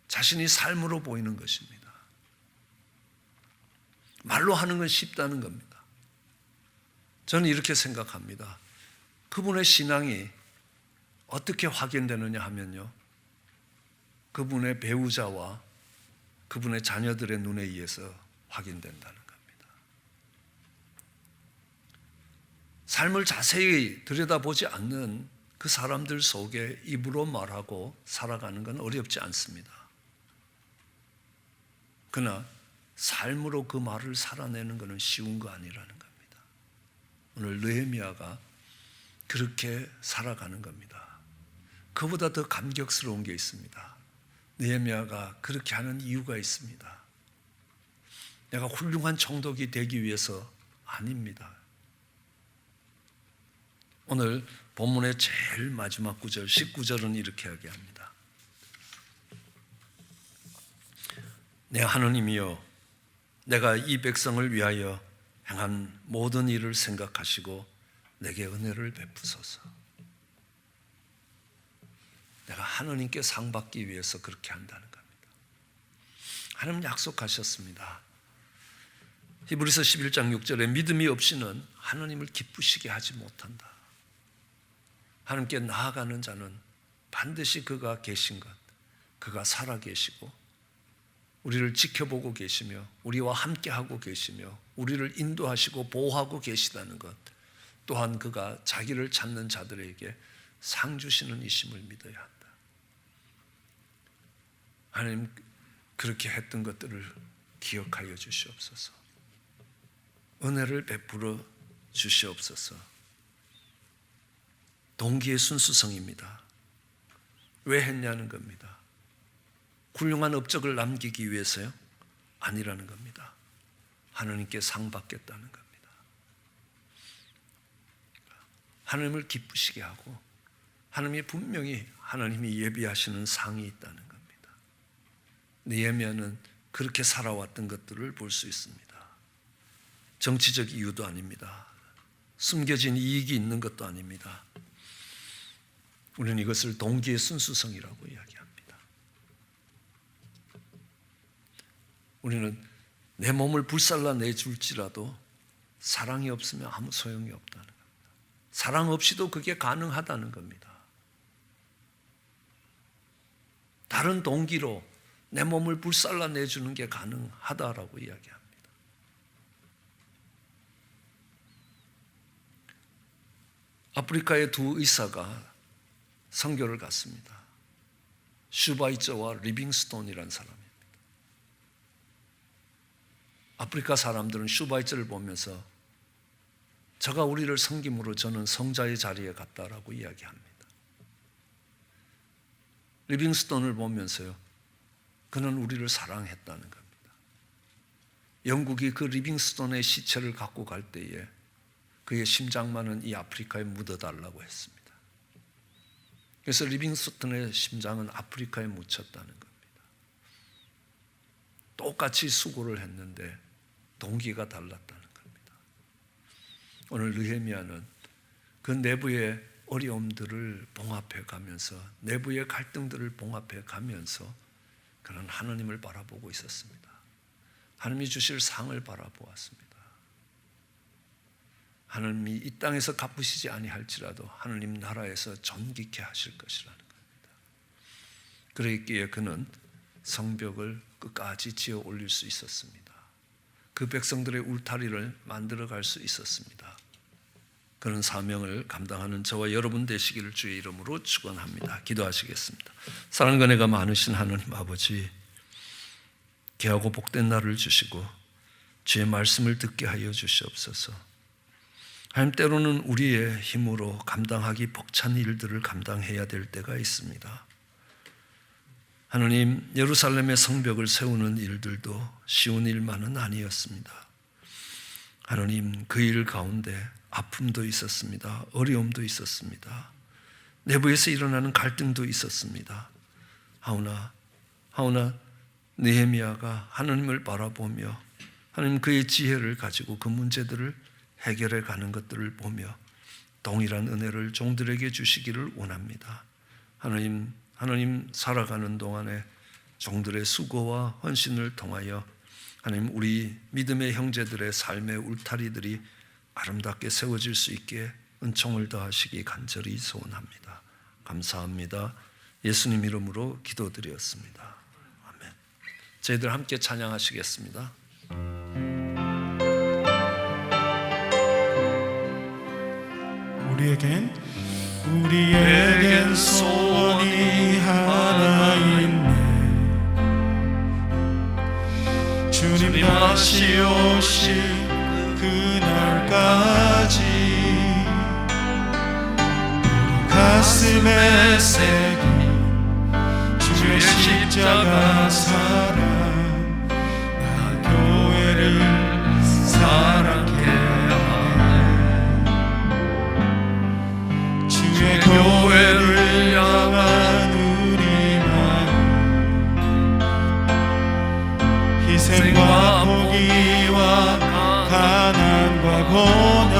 S1: 자신이 삶으로 보이는 것입니다. 말로 하는 건 쉽다는 겁니다. 저는 이렇게 생각합니다. 그분의 신앙이 어떻게 확인되느냐 하면요, 그분의 배우자와 그분의 자녀들의 눈에 의해서 확인된다는 겁니다. 삶을 자세히 들여다보지 않는 그 사람들 속에 입으로 말하고 살아가는 건 어렵지 않습니다. 그러나 삶으로 그 말을 살아내는 것은 쉬운 거 아니라는 겁니다. 오늘 느헤미야가 그렇게 살아가는 겁니다. 그보다 더 감격스러운 게 있습니다. 느헤미야가 그렇게 하는 이유가 있습니다. 내가 훌륭한 총독이 되기 위해서 아닙니다. 오늘 본문의 제일 마지막 구절 19절은 이렇게 이야기합니다. 내 하나님이여, 내가 이 백성을 위하여 행한 모든 일을 생각하시고 내게 은혜를 베푸소서. 내가 하나님께 상 받기 위해서 그렇게 한다는 겁니다. 하나님 약속하셨습니다. 히브리서 11장 6절에 믿음이 없이는 하나님을 기쁘시게 하지 못한다. 하나님께 나아가는 자는 반드시 그가 계신 것, 그가 살아계시고 우리를 지켜보고 계시며 우리와 함께하고 계시며 우리를 인도하시고 보호하고 계시다는 것, 또한 그가 자기를 찾는 자들에게 상 주시는 이심을 믿어야 한다. 하나님, 그렇게 했던 것들을 기억하여 주시옵소서. 은혜를 베풀어 주시옵소서. 동기의 순수성입니다. 왜 했냐는 겁니다. 훌륭한 업적을 남기기 위해서요? 아니라는 겁니다. 하나님께 상 받겠다는 겁니다. 하나님을 기쁘시게 하고 하나님이 분명히 하나님이 예비하시는 상이 있다는 겁니다. 느헤미야는 그렇게 살아왔던 것들을 볼 수 있습니다. 정치적 이유도 아닙니다. 숨겨진 이익이 있는 것도 아닙니다. 우리는 이것을 동기의 순수성이라고 이야기합니다. 우리는 내 몸을 불살라 내줄지라도 사랑이 없으면 아무 소용이 없다는 겁니다. 사랑 없이도 그게 가능하다는 겁니다. 다른 동기로 내 몸을 불살라 내주는 게 가능하다라고 이야기합니다. 아프리카의 두 의사가 선교를 갔습니다. 슈바이처와 리빙스톤이라는 사람입니다. 아프리카 사람들은 슈바이처를 보면서 저가 우리를 섬김으로 저는 성자의 자리에 갔다라고 이야기합니다. 리빙스톤을 보면서요, 그는 우리를 사랑했다는 겁니다. 영국이 그 리빙스톤의 시체를 갖고 갈 때에 그의 심장만은 이 아프리카에 묻어달라고 했습니다. 그래서 리빙스톤의 심장은 아프리카에 묻혔다는 겁니다. 똑같이 수고를 했는데 동기가 달랐다는 겁니다. 오늘 느헤미야는 그 내부의 어려움들을 봉합해 가면서, 내부의 갈등들을 봉합해 가면서 그런 하나님을 바라보고 있었습니다. 하나님이 주실 상을 바라보았습니다. 하나님이 이 땅에서 갚으시지 아니할지라도 하나님 나라에서 존귀케 하실 것이라는 겁니다. 그랬기에 그는 성벽을 끝까지 지어 올릴 수 있었습니다. 그 백성들의 울타리를 만들어 갈 수 있었습니다. 그런 사명을 감당하는 저와 여러분 되시기를 주의 이름으로 축원합니다. 기도하시겠습니다. 사랑과 은혜가 많으신 하나님 아버지, 귀하고 복된 날을 주시고 주의 말씀을 듣게 하여 주시옵소서. 하나님, 때로는 우리의 힘으로 감당하기 벅찬 일들을 감당해야 될 때가 있습니다. 하나님, 예루살렘의 성벽을 세우는 일들도 쉬운 일만은 아니었습니다. 하나님, 그 일 가운데 아픔도 있었습니다. 어려움도 있었습니다. 내부에서 일어나는 갈등도 있었습니다. 하오나 느헤미야가 하나님을 바라보며 하나님 그의 지혜를 가지고 그 문제들을 해결해 가는 것들을 보며 동일한 은혜를 종들에게 주시기를 원합니다. 하나님 살아가는 동안에 종들의 수고와 헌신을 통하여 하나님, 우리 믿음의 형제들의 삶의 울타리들이 아름답게 세워질 수 있게 은총을 더하시기 간절히 소원합니다. 감사합니다. 예수님 이름으로 기도드렸습니다. 아멘. 저희들 함께 찬양하시겠습니다.
S2: 우리에겐 소원이 하나 있네. 주님 다시 오실 그날까지 우리 가슴에 새긴 주의 십자가 사랑, 나 교회를 사랑케 하네. 주의 교회를 향한 우리 희생과 포기와 가난과 고난,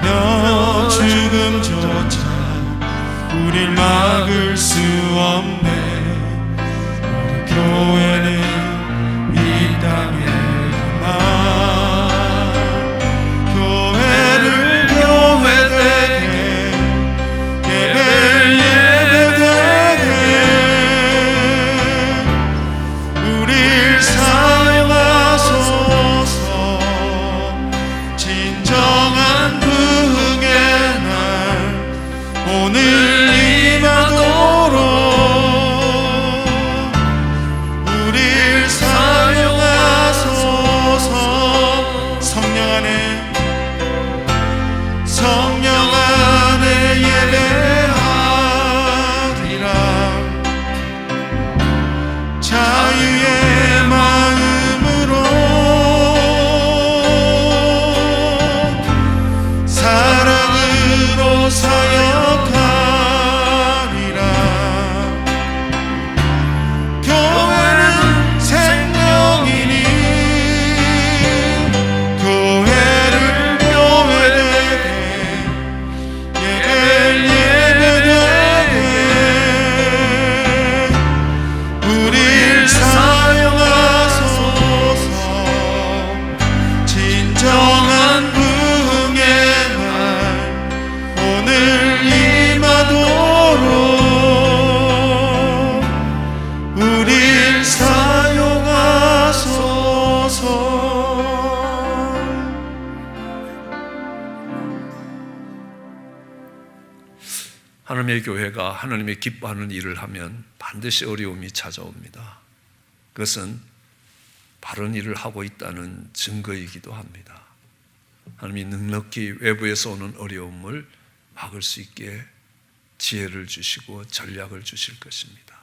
S2: 하며 죽음조차 우릴 막을 수 없네. 우리 교회는 이 땅에만 교회를 교회되게, 예배를 예배되게 우릴 사용하소서. 진정한 부흥의 날 오늘 임하도록 우릴 사용하소서. 성령 안에 예배하리라. 자유의 마음으로 사랑으로 사역하리라. 교회는 생명이니 교회를 교회되게, 예배를 예배되게 우릴 사용하소서. 진정한 부흥의 날 오늘 임하도록 우릴 사용하소서.
S1: 하나님의 교회가 하나님의 기뻐하는 일을 하면 반드시 어려움이 찾아옵니다. 그것은 바른 일을 하고 있다는 증거이기도 합니다. 하나님이 넉넉히 외부에서 오는 어려움을 막을 수 있게 지혜를 주시고 전략을 주실 것입니다.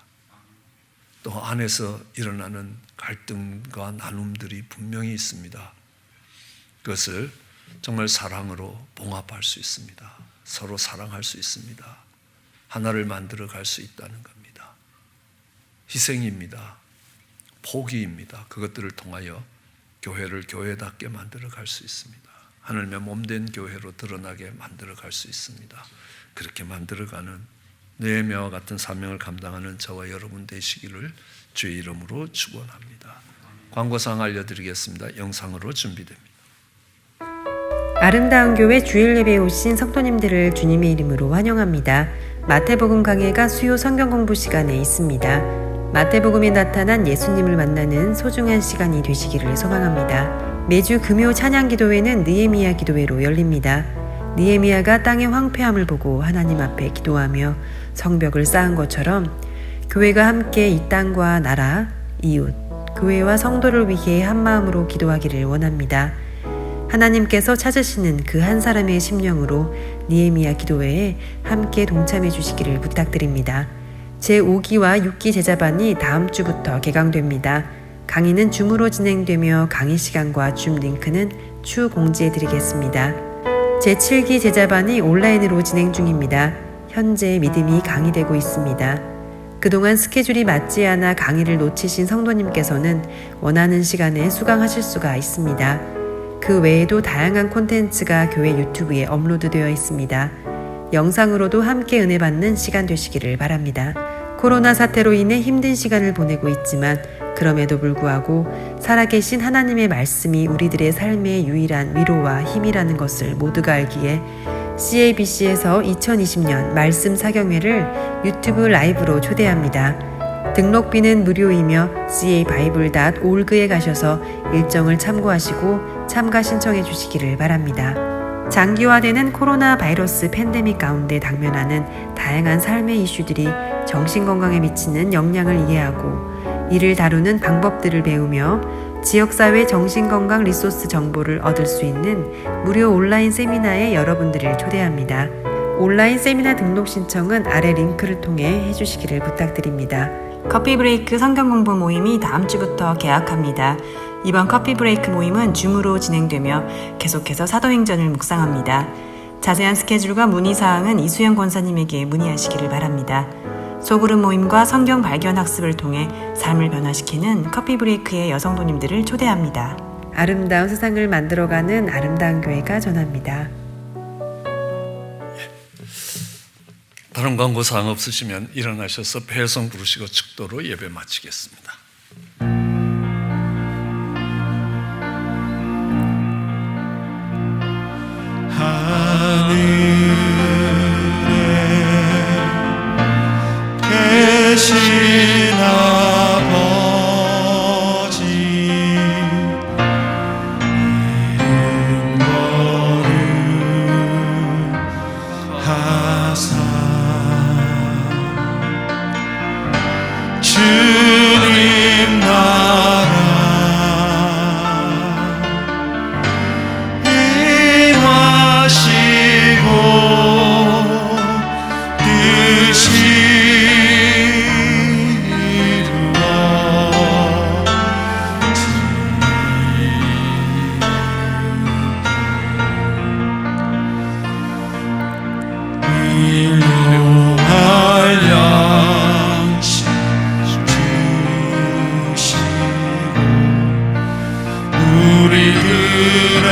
S1: 또 안에서 일어나는 갈등과 나눔들이 분명히 있습니다. 그것을 정말 사랑으로 봉합할 수 있습니다. 서로 사랑할 수 있습니다. 하나를 만들어 갈 수 있다는 겁니다. 희생입니다. 포기입니다. 그것들을 통하여 교회를 교회답게 만들어 갈 수 있습니다. 하늘의 몸된 교회로 드러나게 만들어 갈 수 있습니다. 그렇게 만들어가는 느헤미야와 같은 사명을 감당하는 저와 여러분 되시기를 주의 이름으로 축원합니다. 광고사항 알려드리겠습니다. 영상으로 준비됩니다.
S6: 아름다운 교회 주일 예배에 오신 성도님들을 주님의 이름으로 환영합니다. 마태복음 강해가 수요 성경 공부 시간에 있습니다. 마태복음에 나타난 예수님을 만나는 소중한 시간이 되시기를 소망합니다. 매주 금요 찬양 기도회는 느헤미야 기도회로 열립니다. 느헤미야가 땅의 황폐함을 보고 하나님 앞에 기도하며 성벽을 쌓은 것처럼 교회가 함께 이 땅과 나라, 이웃, 교회와 성도를 위해 한마음으로 기도하기를 원합니다. 하나님께서 찾으시는 그 한 사람의 심령으로 느헤미야 기도회에 함께 동참해 주시기를 부탁드립니다. 제5기와 6기 제자반이 다음 주부터 개강됩니다. 강의는 줌으로 진행되며 강의 시간과 줌 링크는 추후 공지해 드리겠습니다. 제7기 제자반이 온라인으로 진행 중입니다. 현재 믿음이 강의되고 있습니다. 그동안 스케줄이 맞지 않아 강의를 놓치신 성도님께서는 원하는 시간에 수강하실 수가 있습니다. 그 외에도 다양한 콘텐츠가 교회 유튜브에 업로드되어 있습니다. 영상으로도 함께 은혜 받는 시간 되시기를 바랍니다. 코로나 사태로 인해 힘든 시간을 보내고 있지만 그럼에도 불구하고 살아계신 하나님의 말씀이 우리들의 삶의 유일한 위로와 힘이라는 것을 모두가 알기에 CABC에서 2020년 말씀 사경회를 유튜브 라이브로 초대합니다. 등록비는 무료이며 cabible.org에 가셔서 일정을 참고하시고 참가 신청해 주시기를 바랍니다. 장기화되는 코로나 바이러스 팬데믹 가운데 당면하는 다양한 삶의 이슈들이 정신건강에 미치는 영향을 이해하고 이를 다루는 방법들을 배우며 지역사회 정신건강 리소스 정보를 얻을 수 있는 무료 온라인 세미나에 여러분들을 초대합니다. 온라인 세미나 등록 신청은 아래 링크를 통해 해주시기를 부탁드립니다. 커피 브레이크 성경 공부 모임이 다음 주부터 개학합니다. 이번 커피 브레이크 모임은 줌으로 진행되며 계속해서 사도행전을 묵상합니다. 자세한 스케줄과 문의사항은 이수영 권사님에게 문의하시기를 바랍니다. 소그룹 모임과 성경 발견 학습을 통해 삶을 변화시키는 커피 브레이크의 여성도님들을 초대합니다. 아름다운 세상을 만들어가는 아름다운 교회가 전합니다.
S1: 다른 광고 사항 없으시면 일어나셔서 배성 부르시고 축도로 예배 마치겠습니다.
S2: 하늘에 계신 아버지 이름 거룩하사 주님 나라 임하시고 뜻이 이루어질 일용할 양식 주시고 우리들의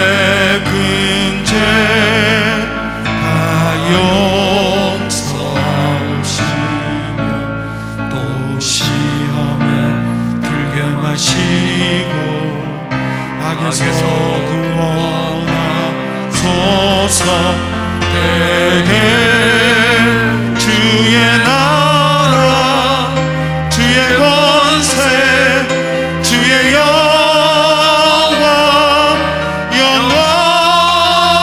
S2: 근죄 다 용서하시며 또 시험에 들게 마시고 악에서 구원하소서. 내게 주의 나라 주의 권세 주의 영광 영원히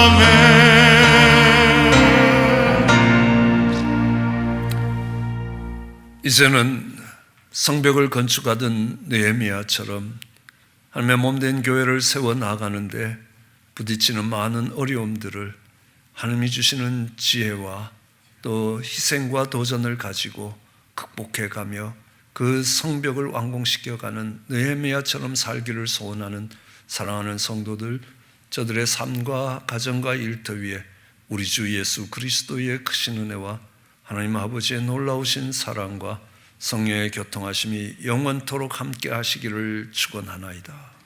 S2: 아멘.
S1: 이제는 성벽을 건축하던 느헤미야처럼 하나님의 몸된 교회를 세워 나가는데 부딪히는 많은 어려움들을 하나님이 주시는 지혜와 또 희생과 도전을 가지고 극복해가며 그 성벽을 완공시켜가는 느헤미야처럼 살기를 소원하는 사랑하는 성도들, 저들의 삶과 가정과 일터 위에 우리 주 예수 그리스도의 크신 은혜와 하나님 아버지의 놀라우신 사랑과 성령의 교통하심이 영원토록 함께 하시기를 축원하나이다.